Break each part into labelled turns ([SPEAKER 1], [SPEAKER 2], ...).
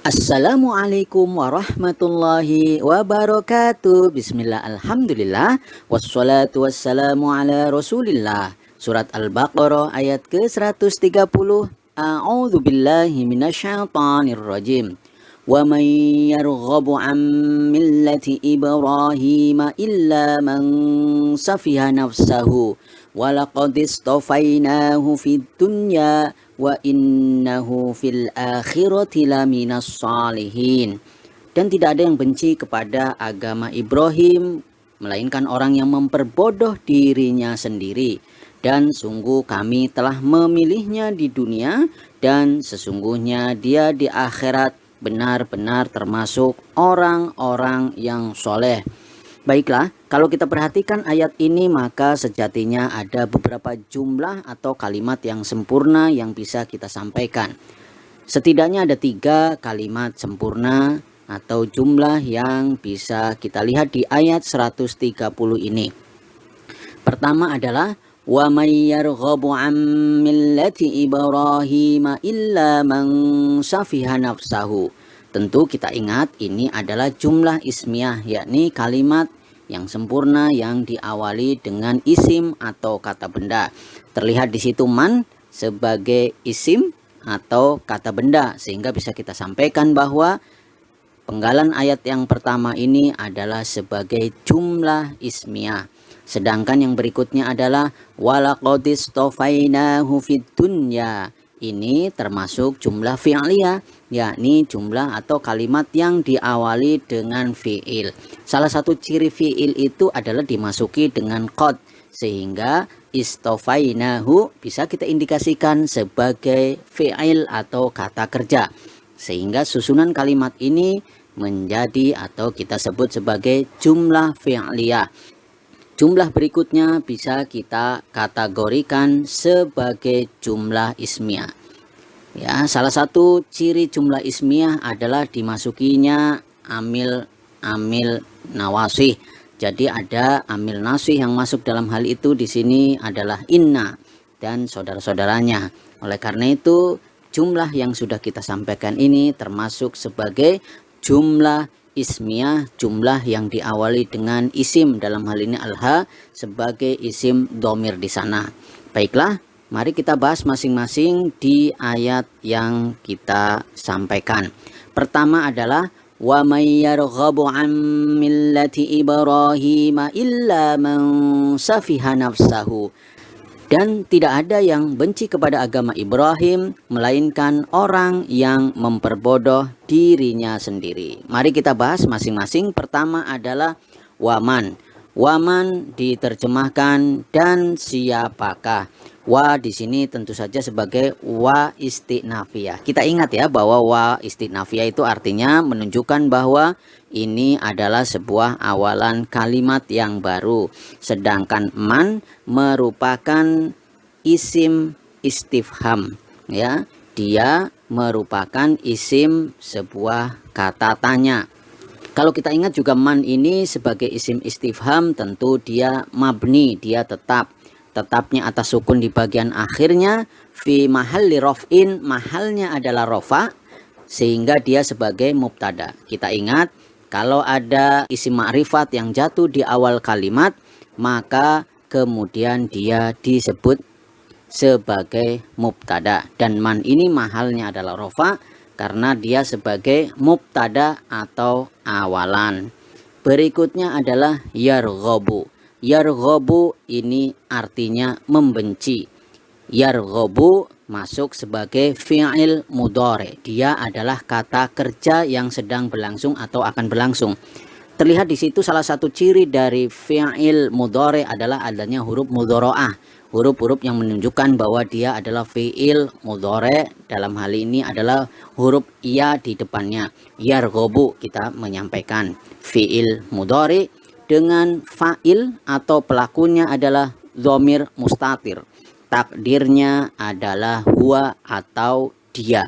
[SPEAKER 1] Assalamualaikum warahmatullahi wabarakatuh. Bismillah, alhamdulillah, wassalatu wassalamu ala rasulillah. Surat Al-Baqarah ayat ke-130. A'udzu billahi minasyaitonir rajim. Wa man yarghabu an millati Ibrahim illa man safiha nafsahu wa laqad istafainahu fid dunya wa innahu fil akhirati laminas salihin. Dan tidak ada yang benci kepada agama Ibrahim melainkan orang yang memperbodoh dirinya sendiri, dan sungguh kami telah memilihnya di dunia dan sesungguhnya dia di akhirat benar-benar termasuk orang-orang yang soleh. Baiklah, kalau kita perhatikan ayat ini, maka sejatinya ada beberapa jumlah atau kalimat yang sempurna yang bisa kita sampaikan. Setidaknya ada 3 kalimat sempurna atau jumlah yang bisa kita lihat di ayat 130 ini. Pertama adalah wa may yarghabu an millati Ibrahim illa man safiha nafsahu. Tentu kita ingat ini adalah jumlah ismiyah, yakni kalimat yang sempurna yang diawali dengan isim atau kata benda. Terlihat di situ man sebagai isim atau kata benda, sehingga bisa kita sampaikan bahwa penggalan ayat yang pertama ini adalah sebagai jumlah ismiyah. Sedangkan yang berikutnya adalah walaqad istafainahu fid dunya. Ini termasuk jumlah fi'liyah, yakni jumlah atau kalimat yang diawali dengan fi'il. Salah satu ciri fi'il itu adalah dimasuki dengan qad, sehingga istafainahu bisa kita indikasikan sebagai fi'il atau kata kerja. Sehingga susunan kalimat ini menjadi atau kita sebut sebagai jumlah fi'liyah. Jumlah berikutnya bisa kita kategorikan sebagai jumlah ismiyah. Ya, salah satu ciri jumlah ismiyah adalah dimasukinya amil nawasih. Jadi ada amil nasih yang masuk dalam hal itu di sini adalah inna dan saudara-saudaranya. Oleh karena itu, jumlah yang sudah kita sampaikan ini termasuk sebagai jumlah ismiyah, jumlah yang diawali dengan isim, dalam hal ini alha sebagai isim dhamir di sana. Baiklah, mari kita bahas masing-masing di ayat yang kita sampaikan. Pertama adalah wa may yarghabu an millati Ibrahim illa man safiha nafsahu. Dan tidak ada yang benci kepada agama Ibrahim melainkan orang yang memperbodoh dirinya sendiri. Mari kita bahas masing-masing. Pertama adalah waman. Waman diterjemahkan dan siapakah. Wa di sini tentu saja sebagai wa istinafiyah. Kita ingat ya bahwa wa istinafiyah itu artinya menunjukkan bahwa ini adalah sebuah awalan kalimat yang baru. Sedangkan man merupakan isim istifham, ya. Dia merupakan isim sebuah kata tanya. Kalau kita ingat juga man ini sebagai isim istifham, tentu dia mabni, dia tetapnya atas sukun di bagian akhirnya, fi mahalli raf'in, mahalnya adalah rofa, sehingga dia sebagai mubtada. Kita ingat kalau ada isim ma'rifat yang jatuh di awal kalimat, maka kemudian dia disebut sebagai mubtada. Dan man ini mahalnya adalah rofa karena dia sebagai mubtada atau awalan. Berikutnya adalah yarghabu. Yarghabu ini artinya membenci. Yarghabu masuk sebagai fi'il mudhari. Dia adalah kata kerja yang sedang berlangsung atau akan berlangsung. Terlihat di situ salah satu ciri dari fi'il mudhari adalah adanya huruf mudharaah. Huruf-huruf yang menunjukkan bahwa dia adalah fi'il mudhari, dalam hal ini adalah huruf ya di depannya. Yarghabu kita menyampaikan fi'il mudhari dengan fa'il atau pelakunya adalah dhamir mustatir. Takdirnya adalah huwa atau dia.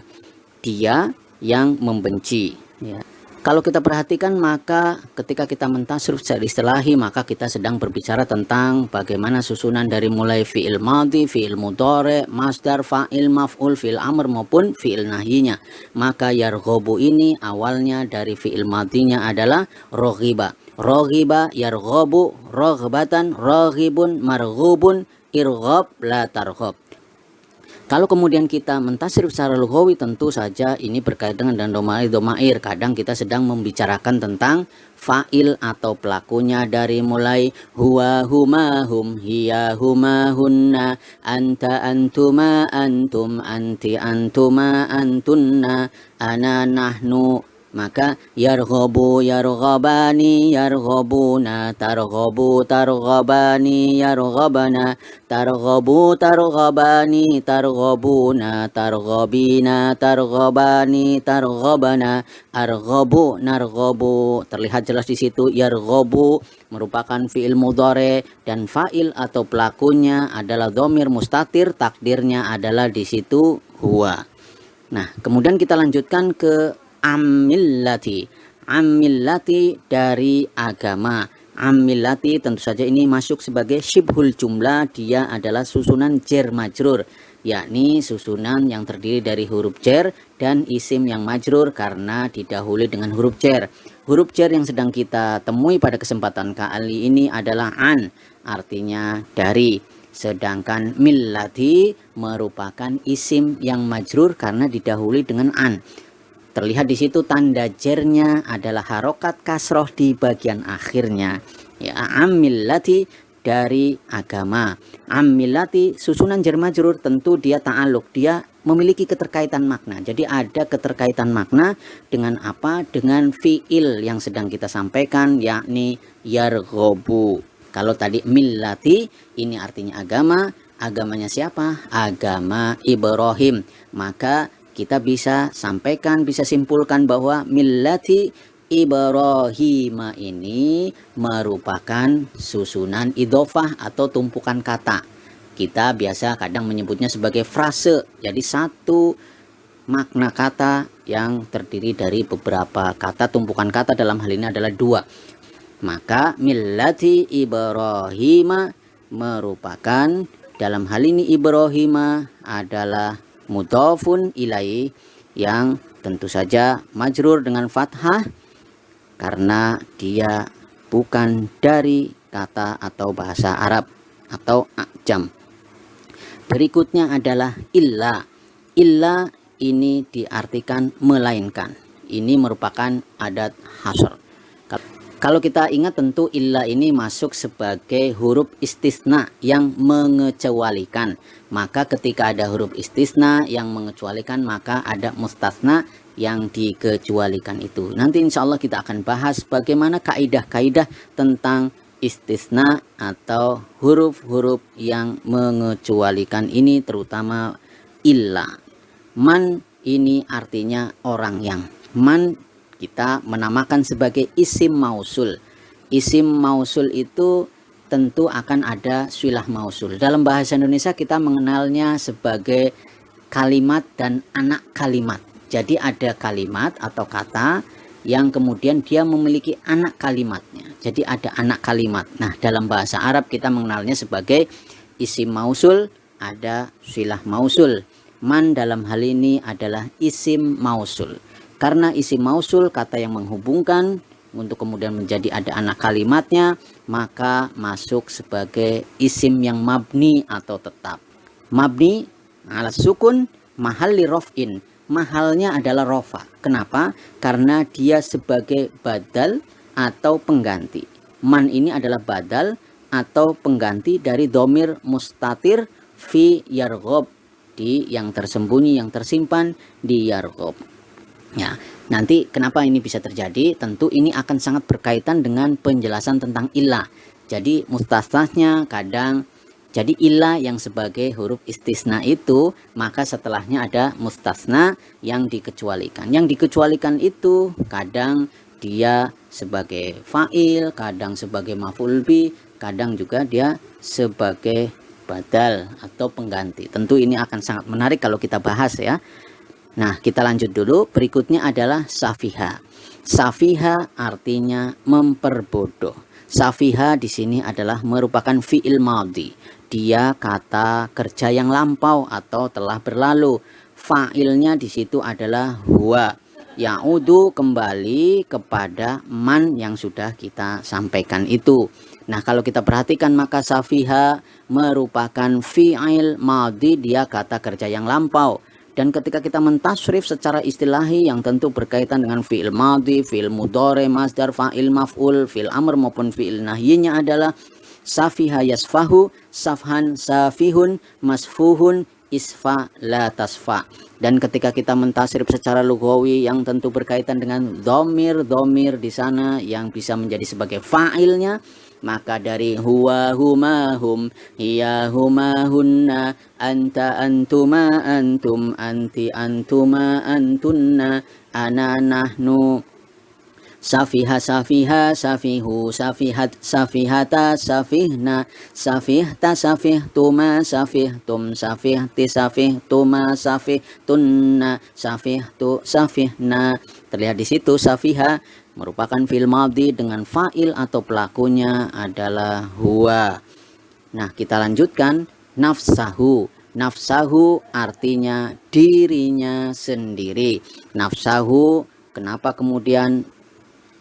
[SPEAKER 1] Dia yang membenci, ya. Kalau kita perhatikan maka ketika kita mentasrif secara istilahi maka kita sedang berbicara tentang bagaimana susunan dari mulai fi'il madhi, fi'il mudhari, masdar, fa'il, maf'ul, fi'il amr maupun fi'il nahyinya. Maka yarghabu ini awalnya dari fi'il madhinya adalah raghiba. Raghiba yarghabu raghbatan, raghibun marghubun, irghab la targhab. Kalau kemudian kita mentasrif secara lughawi tentu saja ini berkaitan dengan domair. Kadang kita sedang membicarakan tentang fa'il atau pelakunya dari mulai huwa huma hum hiya huma hunna anta antuma antum anti antuma antunna ana nahnu. Maka yarghabu yarghabani yarghabuna targhabu targhabani yarghabana targhabu targhabani targhabuna targhabina targhabani targhabana arghabu narghabu. Terlihat jelas di situ yarghabu merupakan fi'il mudhari dan fa'il atau pelakunya adalah dhamir mustatir, takdirnya adalah di situ huwa. Nah, kemudian kita lanjutkan ke amillati. Amillati dari agama. Amillati tentu saja ini masuk sebagai syibhul jumlah. Dia adalah susunan jar majrur, yakni susunan yang terdiri dari huruf jar dan isim yang majrur karena didahului dengan huruf jar. Huruf jar yang sedang kita temui pada kesempatan kali ini adalah an, artinya dari. Sedangkan millati merupakan isim yang majrur karena didahului dengan an. Terlihat di situ tanda jernya adalah harokat kasroh di bagian akhirnya. Ya, amillati dari agama. Amillati susunan jar majrur tentu dia ta'aluk, dia memiliki keterkaitan makna. Jadi ada keterkaitan makna dengan apa? Dengan fi'il yang sedang kita sampaikan, yakni yarghabu. Kalau tadi millati ini artinya agama, agamanya siapa? Agama Ibrahim. Maka kita bisa sampaikan, bisa simpulkan bahwa millati Ibrahim ini merupakan susunan idhofah atau tumpukan kata. Kita biasa kadang menyebutnya sebagai frase. Jadi satu makna kata yang terdiri dari beberapa kata, tumpukan kata dalam hal ini adalah dua. Maka millati Ibrahim merupakan dalam hal ini Ibrahim adalah mudhafun ilaih yang tentu saja majrur dengan fathah karena dia bukan dari kata atau bahasa Arab atau a'jam. Berikutnya adalah illa. Illa ini diartikan melainkan. Ini merupakan adat hasr. Kalau kita ingat tentu illa ini masuk sebagai huruf istisna yang mengecualikan. Maka ketika ada huruf istisna yang mengecualikan maka ada mustasna yang dikecualikan itu. Nanti insya Allah kita akan bahas bagaimana kaidah-kaidah tentang istisna atau huruf-huruf yang mengecualikan ini, terutama illa. Man ini artinya orang yang. Man kita menamakan sebagai isim mausul. Isim mausul itu tentu akan ada silah mausul. Dalam bahasa Indonesia kita mengenalnya sebagai kalimat dan anak kalimat. Jadi ada kalimat atau kata yang kemudian dia memiliki anak kalimatnya. Jadi ada anak kalimat. Nah, dalam bahasa Arab kita mengenalnya sebagai isim mausul, ada silah mausul. Man dalam hal ini adalah isim mausul. Karena isim mausul kata yang menghubungkan untuk kemudian menjadi ada anak kalimatnya, maka masuk sebagai isim yang mabni atau tetap. Mabni ala sukun mahalli rof'in. Mahalnya adalah rofa. Kenapa? Karena dia sebagai badal atau pengganti. Man ini adalah badal atau pengganti dari domir mustatir fi yarghob, di yang tersembunyi, yang tersimpan di yarghob. Ya, nanti kenapa ini bisa terjadi? Tentu ini akan sangat berkaitan dengan penjelasan tentang ilah. Jadi mustasnanya kadang jadi ilah yang sebagai huruf istisna itu, maka setelahnya ada mustasna yang dikecualikan. Yang dikecualikan itu kadang dia sebagai fa'il, kadang sebagai maf'ul bi, kadang juga dia sebagai badal atau pengganti. Tentu ini akan sangat menarik kalau kita bahas ya. Nah, kita lanjut dulu. Berikutnya adalah safiha. Safiha artinya memperbodoh. Safiha di sini adalah merupakan fi'il madhi. Dia kata kerja yang lampau atau telah berlalu. Fa'ilnya di situ adalah huwa. Ya'udu kembali kepada man yang sudah kita sampaikan itu. Nah, kalau kita perhatikan maka safiha merupakan fi'il madhi, dia kata kerja yang lampau. Dan ketika kita mentasrif secara istilahi yang tentu berkaitan dengan fi'il madhi, fi'il mudhari, masdar, fa'il maf'ul, fi'il amr maupun fi'il nahyinya adalah safiha yasfahu, safhan safihun, masfuhun, isfa la tasfa. Dan ketika kita mentasrif secara lughawi yang tentu berkaitan dengan dhamir di sana yang bisa menjadi sebagai fa'ilnya, maka dari huwa huma hum, hiya huma hunna, anta antuma antum, anti antuma antunna, ana nahnu. Safiha safiha safihu safihat safihata safihna, safihta safihtuma safihtum, safihti safihtuma safihtunna, safihtu safihna. Terlihat di situ safiha merupakan fi'il madhi dengan fa'il atau pelakunya adalah huwa. Nah, kita lanjutkan nafsahu. Nafsahu artinya dirinya sendiri. Nafsahu, kenapa kemudian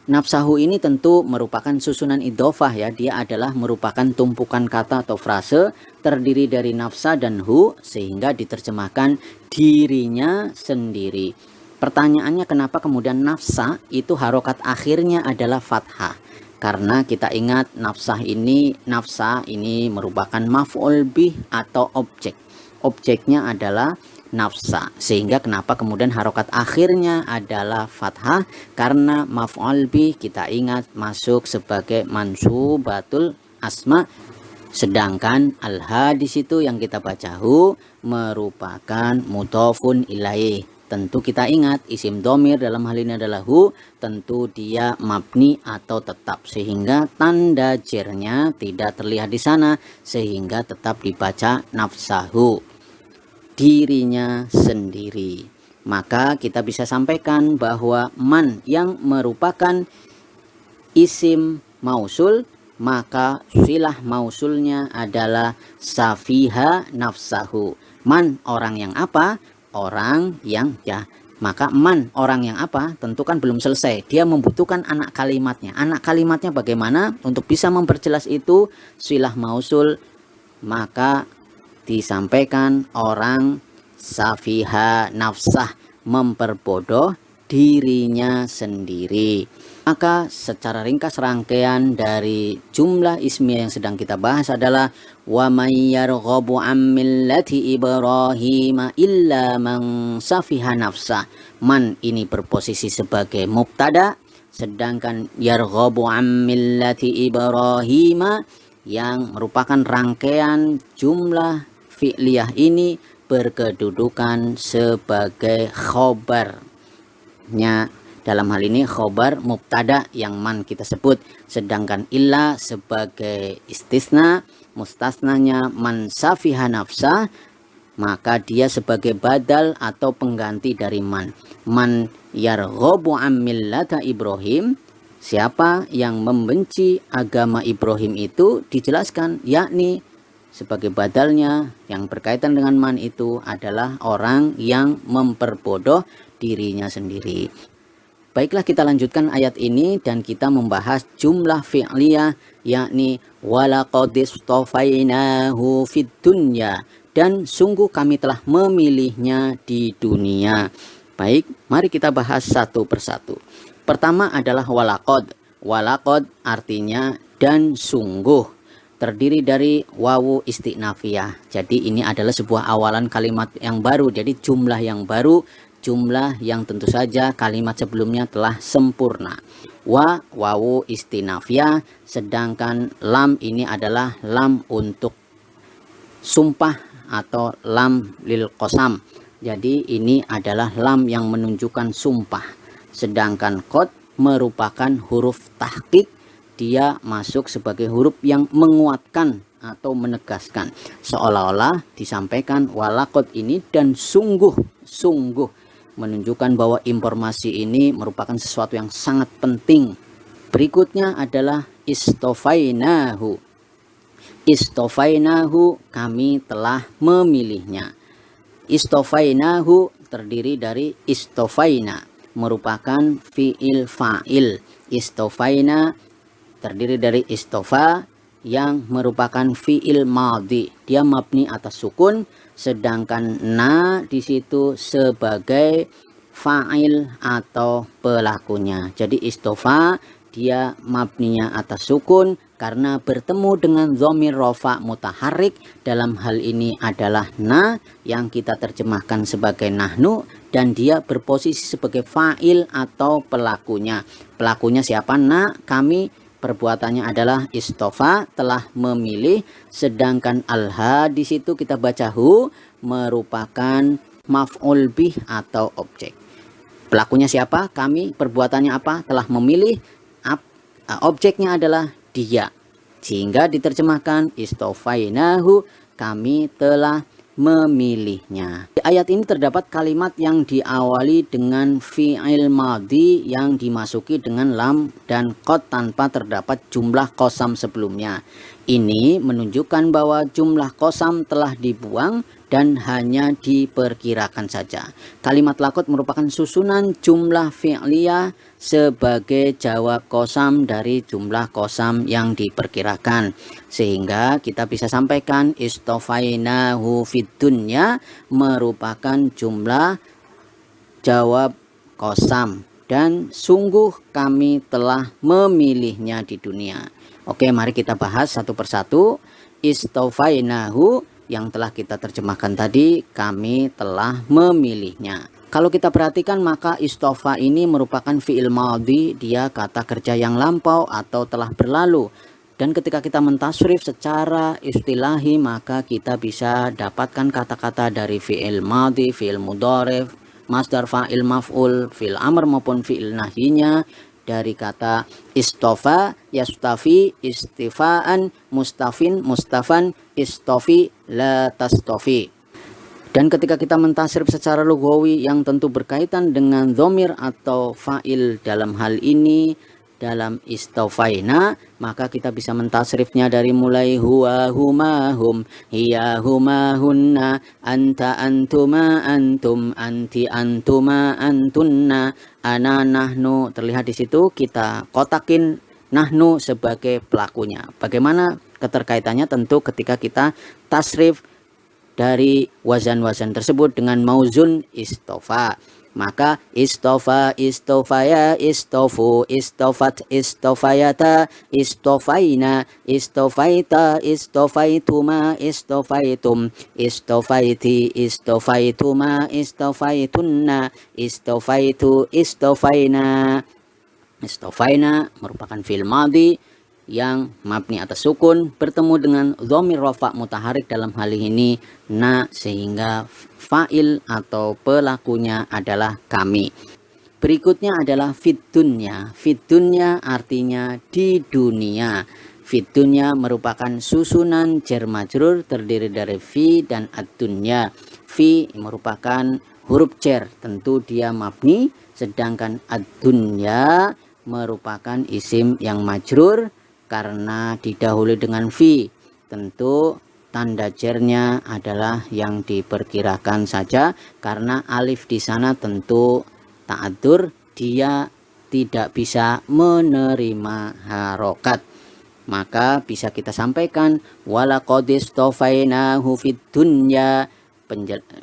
[SPEAKER 1] nafsahu ini tentu merupakan susunan idhofah ya. Dia adalah merupakan tumpukan kata atau frase terdiri dari nafsa dan hu sehingga diterjemahkan dirinya sendiri. Pertanyaannya kenapa kemudian nafsa itu harokat akhirnya adalah fathah? Karena kita ingat nafsa ini merupakan maf'ul bih atau objek. Objeknya adalah nafsa. Sehingga kenapa kemudian harokat akhirnya adalah fathah? Karena maf'ul bih kita ingat masuk sebagai mansubatul asma. Sedangkan al-ha di situ yang kita baca hu merupakan mudhofun ilaih. Tentu kita ingat isim domir dalam hal ini adalah hu, tentu dia mabni atau tetap sehingga tanda jernya tidak terlihat di sana sehingga tetap dibaca nafsahu, dirinya sendiri. Maka kita bisa sampaikan bahwa man yang merupakan isim mausul, maka silah mausulnya adalah safiha nafsahu. Man orang yang apa? Orang yang ya, maka man orang yang apa? Tentu kan belum selesai. Dia membutuhkan anak kalimatnya. Anak kalimatnya bagaimana? Untuk bisa memperjelas itu silah mausul, maka disampaikan orang safiha nafsah, memperbodoh dirinya sendiri. Maka secara ringkas rangkaian dari jumlah ismiyah yang sedang kita bahas adalah wa may yarghabu an millati Ibrahim illa man safiha nafsah. Man ini berposisi sebagai mubtada, sedangkan yarghabu an millati Ibrahim yang merupakan rangkaian jumlah fi'liyah ini berkedudukan sebagai khobarnya. Dalam hal ini khobar mubtada yang man kita sebut, sedangkan illa sebagai istisna, mustasnanya man safiha nafsah, maka dia sebagai badal atau pengganti dari man. Man yarghabu an millata Ibrahim, siapa yang membenci agama Ibrahim itu dijelaskan, yakni sebagai badalnya yang berkaitan dengan man itu adalah orang yang memperbodoh dirinya sendiri. Baiklah, kita lanjutkan ayat ini dan kita membahas jumlah fi'liyah, yakni walaqad istofainahu fid dunya, dan sungguh kami telah memilihnya di dunia. Baik, mari kita bahas satu persatu. Pertama adalah walaqad. Walaqad artinya dan sungguh, terdiri dari wawu istinafiyah. Jadi ini adalah sebuah awalan kalimat yang baru, jadi jumlah yang baru, jumlah yang tentu saja kalimat sebelumnya telah sempurna. Wawu istinafiyah, sedangkan lam ini adalah lam untuk sumpah atau lam lil qasam. Jadi ini adalah lam yang menunjukkan sumpah. Sedangkan qad merupakan huruf tahqiq, dia masuk sebagai huruf yang menguatkan atau menegaskan. Seolah-olah disampaikan walaqad ini dan sungguh menunjukkan bahwa informasi ini merupakan sesuatu yang sangat penting. Berikutnya adalah istofainahu. Istofainahu, kami telah memilihnya. Istofainahu terdiri dari istofaina, merupakan fiil fa'il. Istofaina terdiri dari istofa yang merupakan fiil madhi. Dia mabni atas sukun, sedangkan na di situ sebagai fa'il atau pelakunya. Jadi istofa dia mabninya atas sukun karena bertemu dengan dhamir rafa mutaharrik. Dalam hal ini adalah na yang kita terjemahkan sebagai nahnu, dan dia berposisi sebagai fa'il atau pelakunya. Pelakunya siapa? Na, kami. Perbuatannya adalah istofa, telah memilih, sedangkan alha di situ kita baca hu, merupakan maf'ul bih atau objek. Pelakunya siapa? Kami. Perbuatannya apa? Telah memilih. Objeknya adalah dia. Sehingga diterjemahkan istofainahu, kami telah memilihnya. Di ayat ini terdapat kalimat yang diawali dengan fi'il madhi yang dimasuki dengan lam dan qad tanpa terdapat jumlah qasam sebelumnya. Ini menunjukkan bahwa jumlah qasam telah dibuang dan hanya diperkirakan saja. Kalimat lakot merupakan susunan jumlah fi'liyah sebagai jawab qasam dari jumlah qasam yang diperkirakan. Sehingga kita bisa sampaikan istofainahu fid dunya merupakan jumlah jawab qasam, dan sungguh kami telah memilihnya di dunia. Oke, mari kita bahas satu persatu. Istofainahu yang telah kita terjemahkan tadi, kami telah memilihnya. Kalau kita perhatikan, maka istofa ini merupakan fi'il madhi, dia kata kerja yang lampau atau telah berlalu. Dan ketika kita mentasrif secara istilahi, maka kita bisa dapatkan kata-kata dari fi'il madhi, fi'il mudhari, masdar fa'il maf'ul, fi'il amr maupun fi'il nahyinya dari kata istofa, yastafi, istifaan, mustafin, mustafan, istofi, la tastofi. Dan ketika kita mentasrif secara lugawi yang tentu berkaitan dengan dhamir atau fa'il dalam hal ini, dalam istofaina, maka kita bisa mentasrifnya dari mulai huwa huma hum, hiya huma hunna, anta antuma antum, anti antuma antunna, ana nahnu. Terlihat di situ kita kotakin nahnu sebagai pelakunya. Bagaimana keterkaitannya? Tentu ketika kita tasrif dari wazan-wazan tersebut dengan mauzun istofa, maka istofa, istofaya, istofu, istofat, istofayata, istofaina, istofaita, istofaituma, istofaitum, istofaiti, istofaituma, istofaitunna, istofaitu, istofaina. Istofaina merupakan fi'il madhi yang mabni atas sukun bertemu dengan dhamir rafa mutaharik, dalam hal ini na, sehingga fa'il atau pelakunya adalah kami. Berikutnya adalah fid dunya. Fid dunya artinya di dunia. Fid dunya merupakan susunan jar majrur terdiri dari fi dan ad-dunya. Fi merupakan huruf jar, tentu dia mabni, sedangkan ad-dunya merupakan isim yang majrur karena didahului dengan fi. Tentu tanda jarnya adalah yang diperkirakan saja, karena alif di sana tentu ta'adzur, dia tidak bisa menerima harokat. Maka bisa kita sampaikan walaqad istofainahu fid dunya,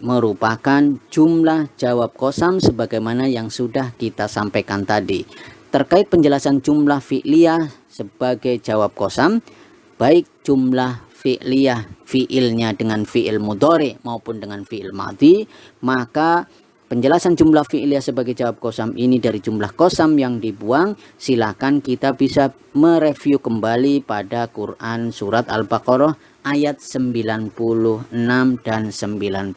[SPEAKER 1] merupakan jumlah jawab qasam sebagaimana yang sudah kita sampaikan tadi. Terkait penjelasan jumlah fi'liyah sebagai jawab qasam, baik jumlah fi'liyah fi'ilnya dengan fi'il mudhari maupun dengan fi'il madhi, maka penjelasan jumlah fi'liyah sebagai jawab qasam ini dari jumlah qasam yang dibuang, silakan kita bisa mereview kembali pada Quran surat Al-Baqarah ayat 96 dan 99.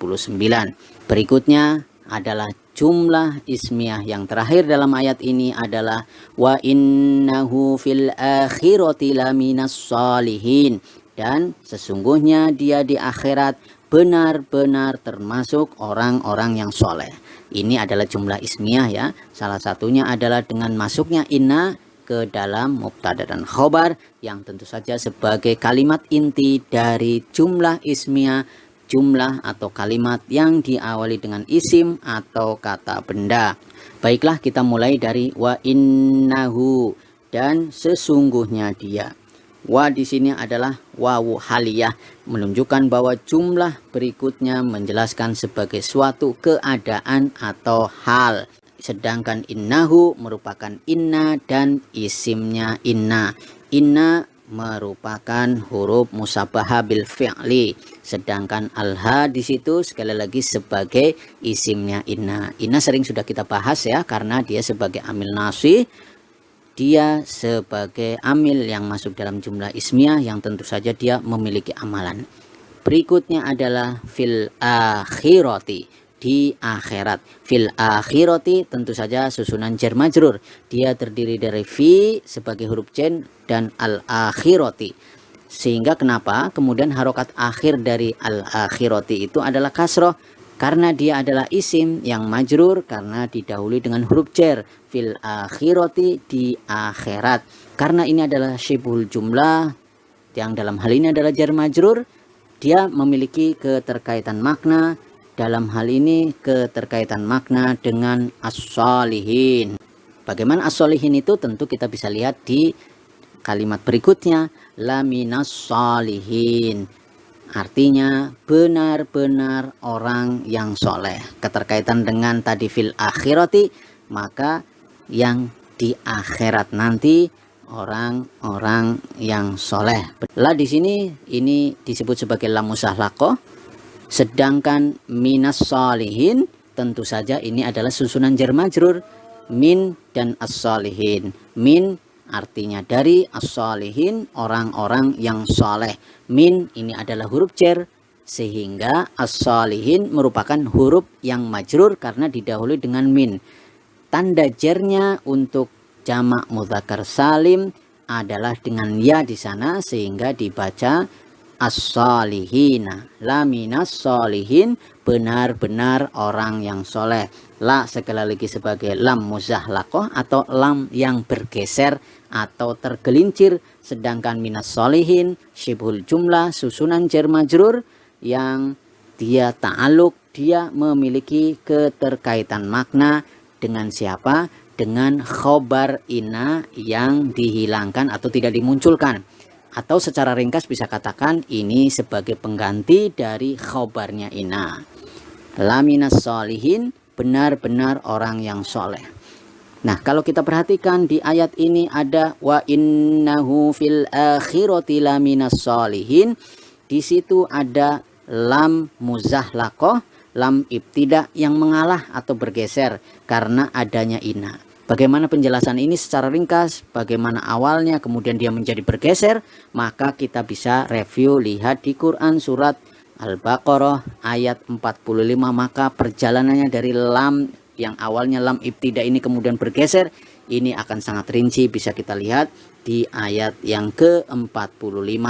[SPEAKER 1] Berikutnya adalah jumlah ismiyah yang terakhir dalam ayat ini adalah wa innahu fil akhirati laminas shalihin, dan sesungguhnya dia di akhirat benar-benar termasuk orang-orang yang soleh. Ini adalah jumlah ismiyah ya. Salah satunya adalah dengan masuknya inna ke dalam mubtada dan khobar yang tentu saja sebagai kalimat inti dari jumlah ismiyah, jumlah atau kalimat yang diawali dengan isim atau kata benda. Baiklah, kita mulai dari wa innahu, dan sesungguhnya dia. Wa di sini adalah wawu haliyah, menunjukkan bahwa jumlah berikutnya menjelaskan sebagai suatu keadaan atau hal. Sedangkan innahu merupakan inna dan isimnya inna. Inna merupakan huruf musabbaha bil fi'li, sedangkan alha di situ sekali lagi sebagai isimnya inna. Inna sering sudah kita bahas ya, karena dia sebagai amil nasih. Dia sebagai amil yang masuk dalam jumlah ismiyah yang tentu saja dia memiliki amalan. Berikutnya adalah fil akhirati, di akhirat. Fil akhirati tentu saja susunan jar majrur. Dia terdiri dari fi sebagai huruf jen dan al akhirati. Sehingga kenapa kemudian harokat akhir dari al akhirati itu adalah kasroh? Karena dia adalah isim yang majrur karena didahului dengan huruf jar. Fil akhirati, di akhirat. Karena ini adalah syibhul jumlah yang dalam hal ini adalah jar majrur, dia memiliki keterkaitan makna. Dalam hal ini keterkaitan makna dengan as-sholihin. Bagaimana as-sholihin itu tentu kita bisa lihat di kalimat berikutnya, la minas sholihin. Artinya benar-benar orang yang soleh. Keterkaitan dengan tadi fil akhirati, maka yang di akhirat nanti orang-orang yang soleh. Lah di sini ini disebut sebagai lam musahlaqah. Sedangkan minas sholihin tentu saja ini adalah susunan jar majrur, min dan as-sholihin. Min artinya dari, as-sholihin orang-orang yang soleh. Min ini adalah huruf jar, sehingga as-sholihin merupakan huruf yang majrur karena didahului dengan min. Tanda jarnya untuk jamak mudzakkar salim adalah dengan ya di sana, sehingga dibaca as-sholihina. La minas sholihin, benar-benar orang yang soleh. La sekali lagi sebagai lam muzahlaqah atau lam yang bergeser atau tergelincir, sedangkan minas sholihin syibhul jumlah, susunan jar majrur yang dia ta'aluk, dia memiliki keterkaitan makna dengan siapa? Dengan khobar inna yang dihilangkan atau tidak dimunculkan. Atau secara ringkas bisa katakan ini sebagai pengganti dari khobarnya inna. La minas sholihin, benar-benar orang yang soleh. Nah, kalau kita perhatikan di ayat ini ada wa innahu fil akhirati laminas sholihin. Di situ ada lam muzahlaqah, lam ibtida yang mengalah atau bergeser karena adanya inna. Bagaimana penjelasan ini secara ringkas, bagaimana awalnya kemudian dia menjadi bergeser, maka kita bisa review lihat di Quran surat Al-Baqarah ayat 45, maka perjalanannya dari lam yang awalnya lam ibtida ini kemudian bergeser, ini akan sangat rinci bisa kita lihat di ayat yang ke-45.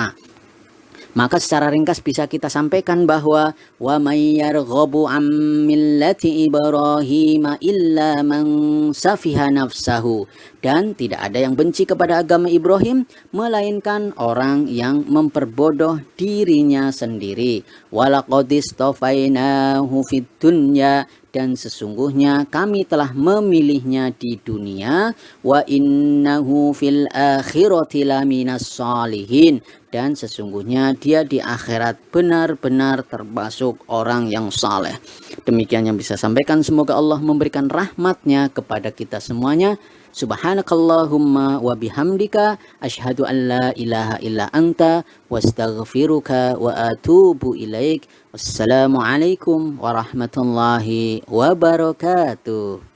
[SPEAKER 1] Maka secara ringkas bisa kita sampaikan bahwa wa may yarghabu am millati Ibrahim illa man safiha nafsahu, dan tidak ada yang benci kepada agama Ibrahim melainkan orang yang memperbodoh dirinya sendiri. Walaqad istafainahu fid dunya, dan sesungguhnya kami telah memilihnya di dunia. Wa innahu fil akhirati laminas sholihin, dan sesungguhnya dia di akhirat benar-benar termasuk orang yang saleh. Demikian yang bisa sampaikan, semoga Allah memberikan rahmatnya kepada kita semuanya. Subhanakallahumma wa bihamdika asyhadu an la ilaha illa anta wastaghfiruka wa atubu ilaik. Wassalamualaikum warahmatullahi wabarakatuh.